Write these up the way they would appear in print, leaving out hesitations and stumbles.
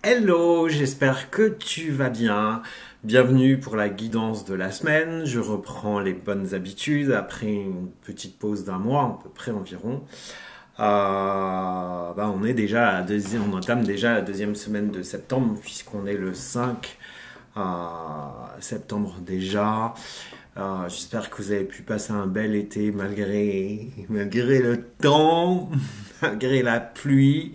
Hello, j'espère que tu vas bien. Bienvenue pour la guidance de la semaine. Je reprends les bonnes habitudes après une petite pause d'un mois, à peu près environ. On est déjà à on entame déjà la deuxième semaine de septembre puisqu'on est le 5 septembre déjà. J'espère que vous avez pu passer un bel été malgré le temps, malgré la pluie,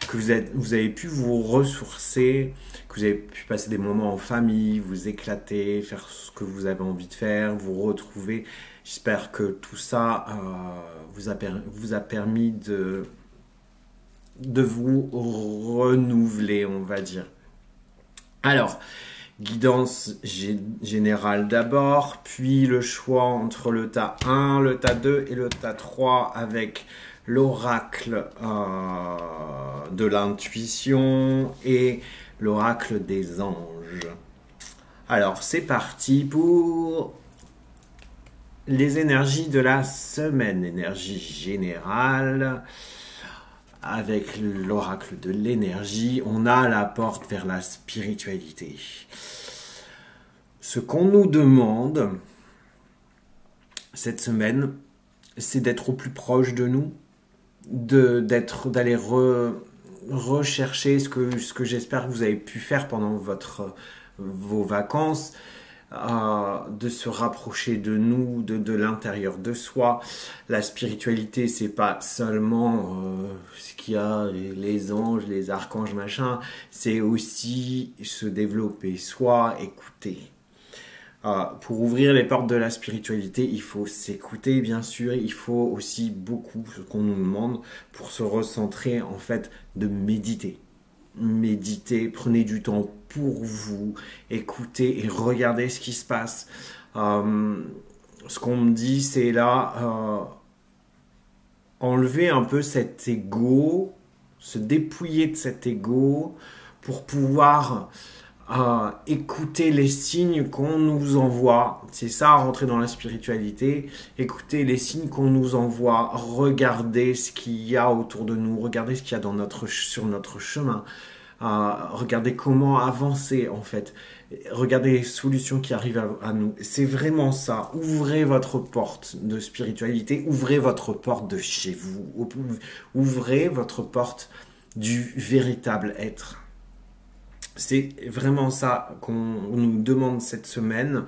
que vous avez pu vous ressourcer, que vous avez pu passer des moments en famille, vous éclater, faire ce que vous avez envie de faire, vous retrouver. J'espère que tout ça vous a permis de vous renouveler, on va dire. Alors, guidance générale d'abord, puis le choix entre le tas 1, le tas 2 et le tas 3 avec l'oracle de l'intuition et l'oracle des anges. Alors, c'est parti pour les énergies de la semaine, énergie générale. Avec l'oracle de l'énergie, on a la porte vers la spiritualité. Ce qu'on nous demande cette semaine, c'est d'être au plus proche de nous, d'aller rechercher ce que j'espère que vous avez pu faire pendant vos vacances, de se rapprocher de nous, de l'intérieur de soi. La spiritualité, c'est pas seulement ce qu'il y a, les anges, les archanges, machin, c'est aussi se développer soi, écouter. Pour ouvrir les portes de la spiritualité, il faut s'écouter, bien sûr. Il faut aussi beaucoup, ce qu'on nous demande, pour se recentrer, en fait, de méditer. Méditez, prenez du temps pour vous, écoutez et regardez ce qui se passe. Ce qu'on me dit, c'est là, enlever un peu cet ego, se dépouiller de cet ego pour pouvoir écouter les signes qu'on nous envoie. C'est ça, rentrer dans la spiritualité. Écouter les signes qu'on nous envoie. Regarder ce qu'il y a autour de nous. Regarder ce qu'il y a sur notre chemin. Regarder comment avancer, en fait. Regarder les solutions qui arrivent à nous. C'est vraiment ça. Ouvrez votre porte de spiritualité. Ouvrez votre porte de chez vous. Ouvrez votre porte du véritable être. C'est vraiment ça qu'on nous demande cette semaine,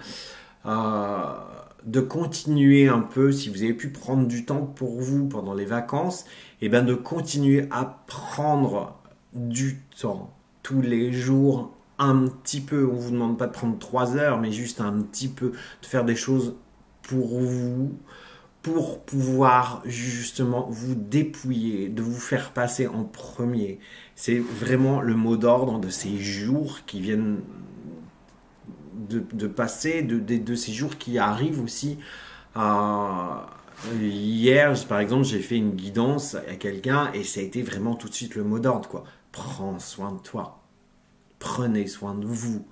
de continuer un peu, si vous avez pu prendre du temps pour vous pendant les vacances, et bien de continuer à prendre du temps tous les jours, un petit peu. On ne vous demande pas de prendre 3 heures, mais juste un petit peu, de faire des choses pour vous, pour pouvoir justement vous dépouiller, de vous faire passer en premier. C'est vraiment le mot d'ordre de ces jours qui viennent de passer, de ces jours qui arrivent aussi. Hier, par exemple, j'ai fait une guidance à quelqu'un et ça a été vraiment tout de suite le mot d'ordre, quoi. Prends soin de toi. Prenez soin de vous.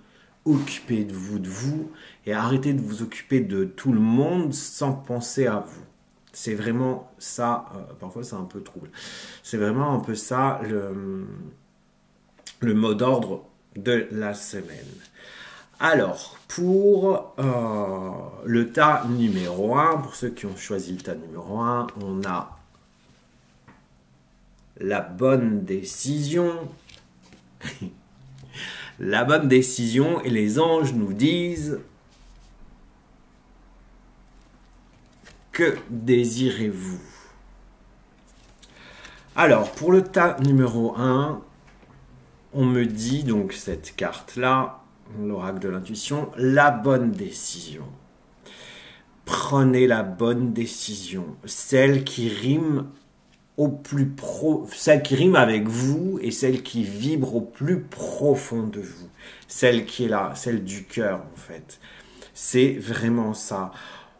Occupez de vous et arrêtez de vous occuper de tout le monde sans penser à vous. C'est vraiment ça, parfois c'est un peu trouble. C'est vraiment un peu ça le mot d'ordre de la semaine. Alors, pour le tas numéro 1, pour ceux qui ont choisi le tas numéro 1, on a la bonne décision. La bonne décision, et les anges nous disent: que désirez-vous? Alors, pour le tas numéro 1, on me dit, donc cette carte-là, l'oracle de l'intuition, la bonne décision. Prenez la bonne décision, celle qui rime celle qui rime avec vous et celle qui vibre au plus profond de vous. Celle qui est là, celle du cœur en fait. C'est vraiment ça.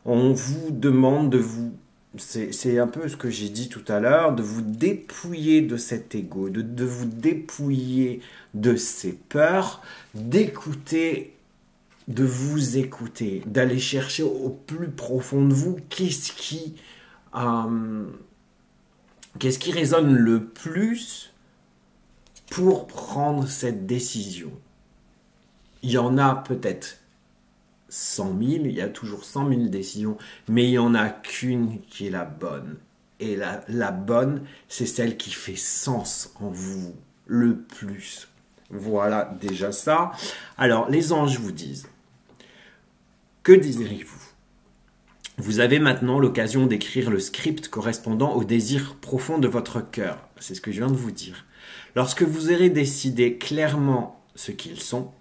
On vous demande de vous, c'est un peu ce que j'ai dit tout à l'heure, de vous dépouiller de cet ego, de vous dépouiller de ces peurs, d'écouter, de vous écouter, d'aller chercher au plus profond de vous qu'est-ce qui résonne le plus pour prendre cette décision. Il y en a peut-être 100 000, il y a toujours 100 000 décisions, mais il n'y en a qu'une qui est la bonne. Et la bonne, c'est celle qui fait sens en vous le plus. Voilà déjà ça. Alors, les anges vous disent, que désirez-vous? Vous avez maintenant l'occasion d'écrire le script correspondant au désir profond de votre cœur. C'est ce que je viens de vous dire. Lorsque vous aurez décidé clairement ce qu'ils sont,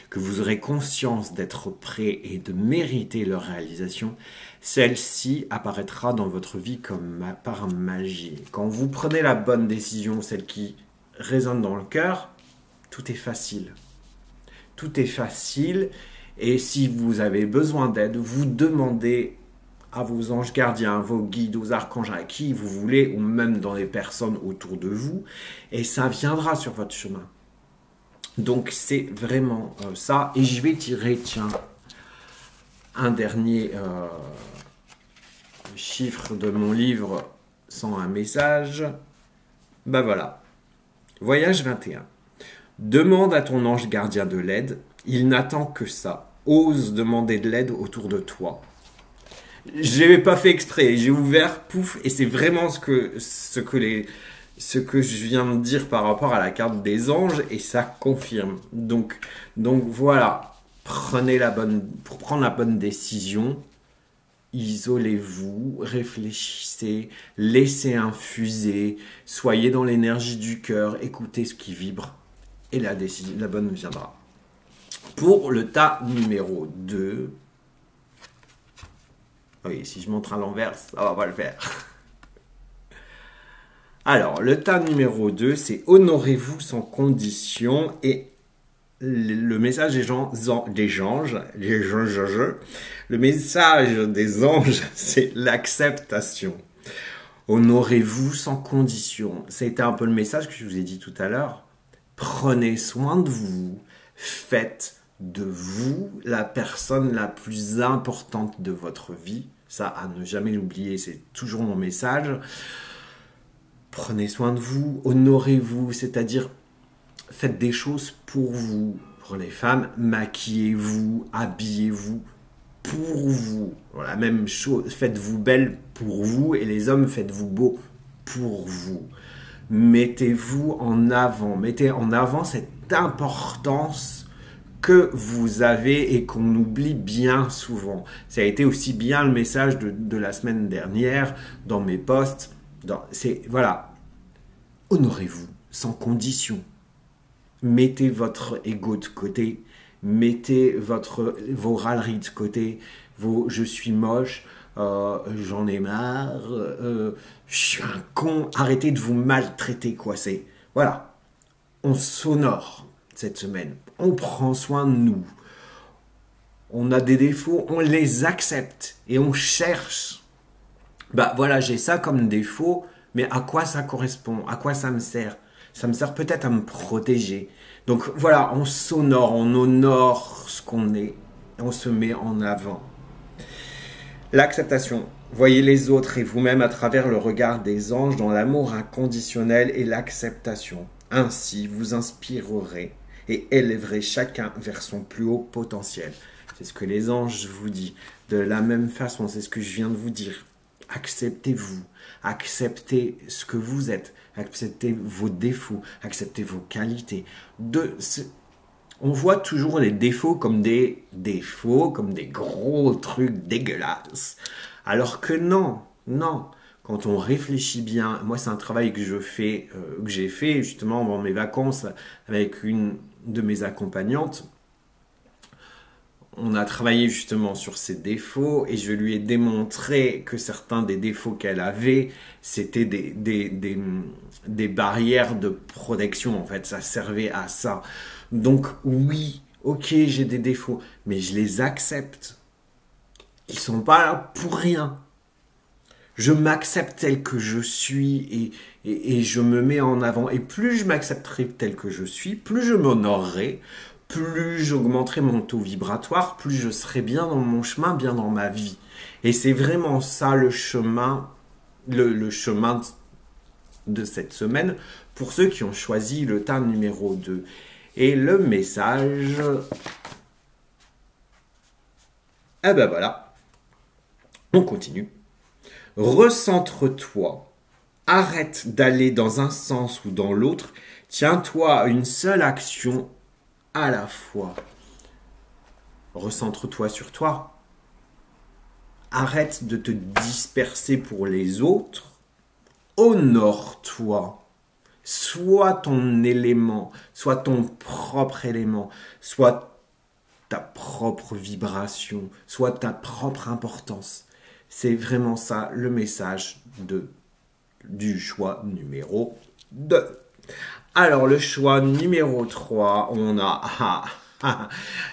que vous aurez conscience d'être prêt et de mériter leur réalisation, celle-ci apparaîtra dans votre vie comme par magie. Quand vous prenez la bonne décision, celle qui résonne dans le cœur, tout est facile. Tout est facile et si vous avez besoin d'aide, vous demandez à vos anges gardiens, vos guides, aux archanges, à qui vous voulez, ou même dans les personnes autour de vous, et ça viendra sur votre chemin. Donc c'est vraiment ça. Et je vais tirer, tiens, un dernier chiffre de mon livre sans un message. Ben voilà. Voyage 21. Demande à ton ange gardien de l'aide. Il n'attend que ça. Ose demander de l'aide autour de toi. Je l'ai pas fait exprès. J'ai ouvert, pouf, et c'est vraiment ce que je viens de dire par rapport à la carte des anges, et ça confirme. Donc voilà, pour prendre la bonne décision, isolez-vous, réfléchissez, laissez infuser, soyez dans l'énergie du cœur, écoutez ce qui vibre, et la bonne viendra. Pour le tas numéro 2, oui, si je montre à l'envers, ça va pas le faire. Alors, le tas numéro 2, c'est honorez-vous sans condition. Et le message des anges, le message des anges, c'est l'acceptation. Honorez-vous sans condition. C'était un peu le message que je vous ai dit tout à l'heure. Prenez soin de vous. Faites de vous la personne la plus importante de votre vie. Ça, à ne jamais l'oublier, c'est toujours mon message. Prenez soin de vous, honorez-vous, c'est-à-dire faites des choses pour vous. Pour les femmes, maquillez-vous, habillez-vous pour vous. Voilà, même chose, faites-vous belle pour vous, et les hommes, faites-vous beau pour vous. Mettez-vous en avant, mettez en avant cette importance que vous avez et qu'on oublie bien souvent. Ça a été aussi bien le message de la semaine dernière dans mes posts. Voilà, honorez-vous sans condition. Mettez votre ego de côté, mettez vos râleries de côté, vos je suis moche, j'en ai marre, je suis un con, arrêtez de vous maltraiter, quoi. Voilà, on s'honore cette semaine, on prend soin de nous, on a des défauts, on les accepte et on cherche. Bah voilà, j'ai ça comme défaut, mais à quoi ça correspond? À quoi ça me sert? Ça me sert peut-être à me protéger. Donc voilà, on s'honore, on honore ce qu'on est, on se met en avant. L'acceptation. Voyez les autres et vous-même à travers le regard des anges dans l'amour inconditionnel et l'acceptation. Ainsi, vous inspirerez et élèverez chacun vers son plus haut potentiel. C'est ce que les anges vous disent. De la même façon, c'est ce que je viens de vous dire. Acceptez-vous, acceptez ce que vous êtes, acceptez vos défauts, acceptez vos qualités. On voit toujours les défauts comme des défauts, comme des gros trucs dégueulasses. Alors que non, non. Quand on réfléchit bien, moi c'est un travail que j'ai fait justement dans mes vacances avec une de mes accompagnantes. On a travaillé justement sur ses défauts et je lui ai démontré que certains des défauts qu'elle avait, c'était des barrières de protection. En fait, ça servait à ça. Donc oui, ok, j'ai des défauts, mais je les accepte. Ils ne sont pas là pour rien. Je m'accepte tel que je suis et je me mets en avant. Et plus je m'accepterai tel que je suis, plus je m'honorerai, plus j'augmenterai mon taux vibratoire, plus je serai bien dans mon chemin, bien dans ma vie. Et c'est vraiment ça le chemin, le chemin de cette semaine pour ceux qui ont choisi le tas numéro 2. Et le message... Eh ben voilà, on continue. Recentre-toi, arrête d'aller dans un sens ou dans l'autre, tiens-toi à une seule action à la fois. Recentre-toi sur toi. Arrête de te disperser pour les autres. Honore-toi. Sois ton élément, sois ton propre élément, sois ta propre vibration, sois ta propre importance. C'est vraiment ça le message du choix numéro 2. Alors le choix numéro 3, on a...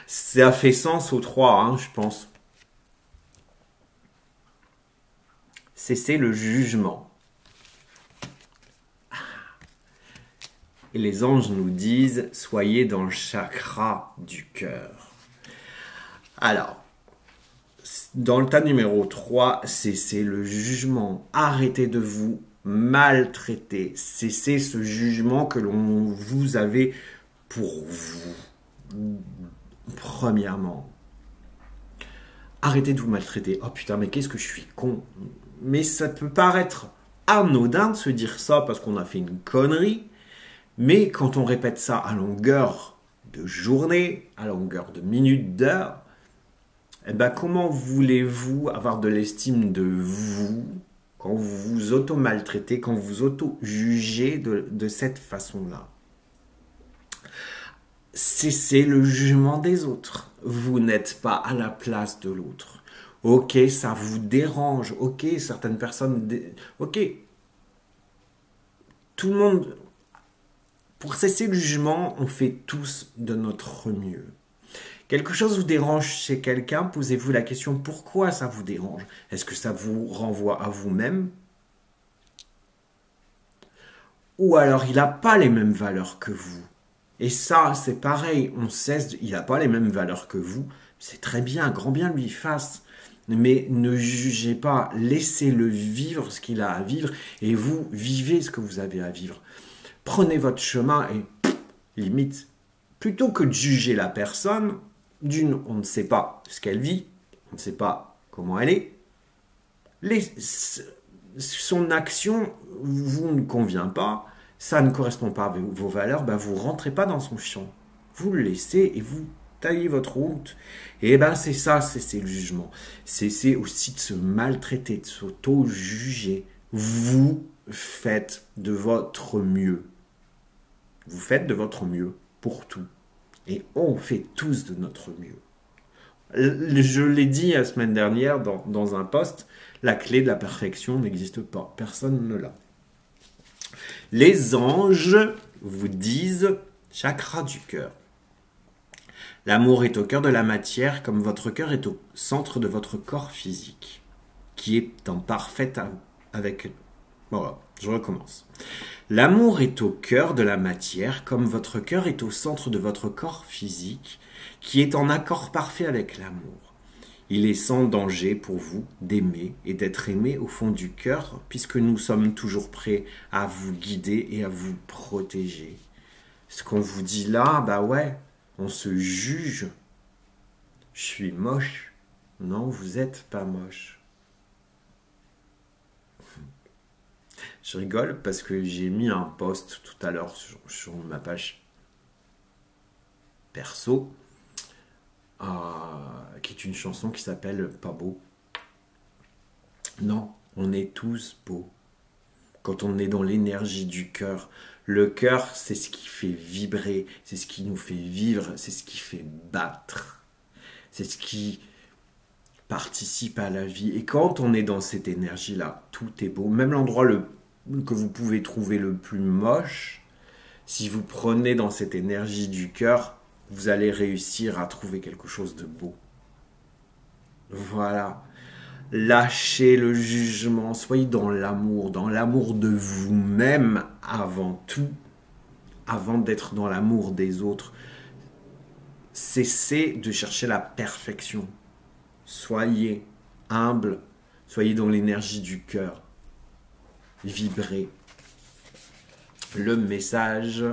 ça fait sens au 3, hein, je pense. Cesser le jugement. Et les anges nous disent, soyez dans le chakra du cœur. Alors, dans le tas numéro 3, cessez le jugement. Arrêtez de vous maltraiter. Cessez ce jugement que l'on vous avait pour vous. Premièrement, arrêtez de vous maltraiter. Oh putain, mais qu'est-ce que je suis con. Mais ça peut paraître anodin de se dire ça parce qu'on a fait une connerie. Mais quand on répète ça à longueur de journée, à longueur de minutes, d'heures, eh ben comment voulez-vous avoir de l'estime de vous quand vous vous auto-maltraitez, quand vous vous auto-jugez de cette façon-là? Cessez le jugement des autres. Vous n'êtes pas à la place de l'autre. Ok, ça vous dérange. Ok, certaines personnes... Ok. Tout le monde... Pour cesser le jugement, on fait tous de notre mieux. Quelque chose vous dérange chez quelqu'un, posez-vous la question pourquoi ça vous dérange. Est-ce que ça vous renvoie à vous-même? Ou alors il n'a pas les mêmes valeurs que vous. Et ça, c'est pareil, il n'a pas les mêmes valeurs que vous. C'est très bien, grand bien lui fasse. Mais ne jugez pas, laissez-le vivre ce qu'il a à vivre et vous vivez ce que vous avez à vivre. Prenez votre chemin et limite, plutôt que de juger la personne, on ne sait pas ce qu'elle vit, on ne sait pas comment elle est. Son action vous ne convient pas, ça ne correspond pas à vos valeurs, ben vous ne rentrez pas dans son champ. Vous le laissez et vous taillez votre route. Et ben c'est ça, c'est le jugement. C'est aussi de se maltraiter, de s'auto-juger. Vous faites de votre mieux. Vous faites de votre mieux pour tout. Et on fait tous de notre mieux. Je l'ai dit la semaine dernière dans un post, la clé de la perfection n'existe pas. Personne ne l'a. Les anges vous disent chakra du cœur. L'amour est au cœur de la matière comme votre cœur est au centre de votre corps physique, qui est en parfaite avec... Voilà, je recommence. L'amour est au cœur de la matière comme votre cœur est au centre de votre corps physique, qui est en accord parfait avec l'amour. Il est sans danger pour vous d'aimer et d'être aimé au fond du cœur, puisque nous sommes toujours prêts à vous guider et à vous protéger. Ce qu'on vous dit là, bah ouais, on se juge. Je suis moche. Non, vous n'êtes pas moche. Je rigole parce que j'ai mis un post tout à l'heure sur ma page perso, qui est une chanson qui s'appelle Pas beau. Non, on est tous beaux. Quand on est dans l'énergie du cœur, le cœur, c'est ce qui fait vibrer, c'est ce qui nous fait vivre, c'est ce qui fait battre, c'est ce qui participe à la vie. Et quand on est dans cette énergie-là, tout est beau. Même l'endroit que vous pouvez trouver le plus moche, si vous prenez dans cette énergie du cœur, vous allez réussir à trouver quelque chose de beau. Voilà. Lâchez le jugement, soyez dans l'amour de vous-même avant tout, avant d'être dans l'amour des autres. Cessez de chercher la perfection. Soyez humble, soyez dans l'énergie du cœur. Vibrez. le message.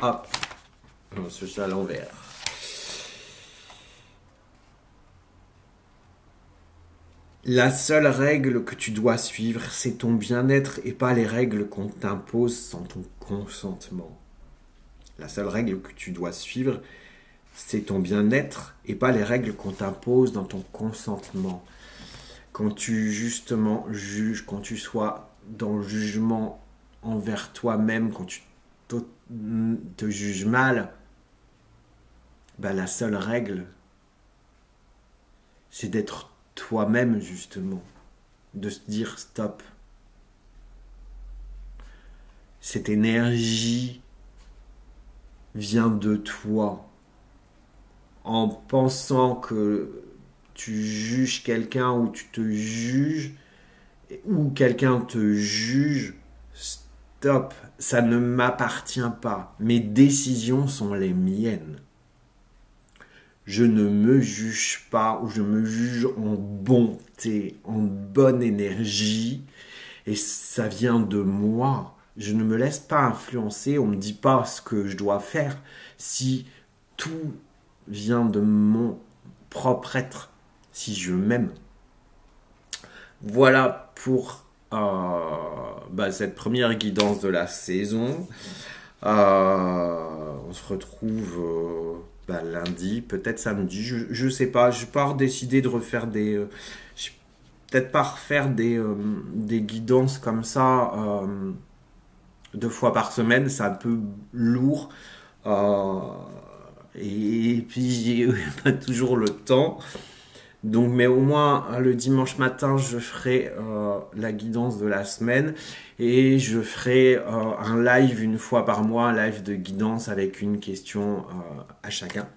Hop, ce chat à l'envers. La seule règle que tu dois suivre, c'est ton bien-être et pas les règles qu'on t'impose sans ton consentement. La seule règle que tu dois suivre, c'est ton bien-être et pas les règles qu'on t'impose dans ton consentement. Quand tu justement juges, quand tu sois dans le jugement envers toi-même, quand tu te juges mal, ben la seule règle, c'est d'être toi-même justement, de se dire stop. Cette énergie vient de toi. En pensant que tu juges quelqu'un ou tu te juges, ou quelqu'un te juge, stop, ça ne m'appartient pas. Mes décisions sont les miennes. Je ne me juge pas ou je me juge en bonté, en bonne énergie et ça vient de moi. Je ne me laisse pas influencer, on ne me dit pas ce que je dois faire si tout vient de mon propre être, si je m'aime. Voilà pour cette première guidance de la saison. On se retrouve lundi, peut-être samedi, je sais pas, je vais pas décider de refaire peut-être pas refaire des guidances comme ça 2 fois par semaine, c'est un peu lourd et puis j'ai pas toujours le temps. Donc, mais au moins le dimanche matin, je ferai la guidance de la semaine et je ferai un live 1 fois par mois, un live de guidance avec une question à chacun.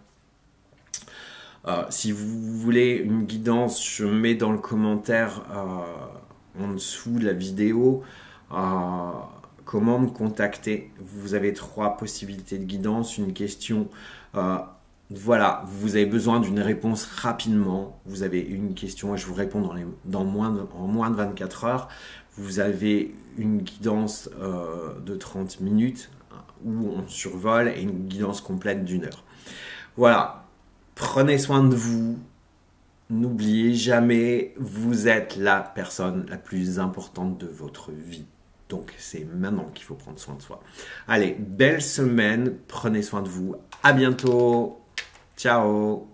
Si vous voulez une guidance, je mets dans le commentaire en dessous de la vidéo comment me contacter. Vous avez 3 possibilités de guidance, une question. Voilà, vous avez besoin d'une réponse rapidement. Vous avez une question et je vous réponds en moins de 24 heures. Vous avez une guidance de 30 minutes où on survole et une guidance complète d'1 heure. Voilà, prenez soin de vous. N'oubliez jamais, vous êtes la personne la plus importante de votre vie. Donc c'est maintenant qu'il faut prendre soin de soi. Allez, belle semaine, prenez soin de vous. À bientôt. Ciao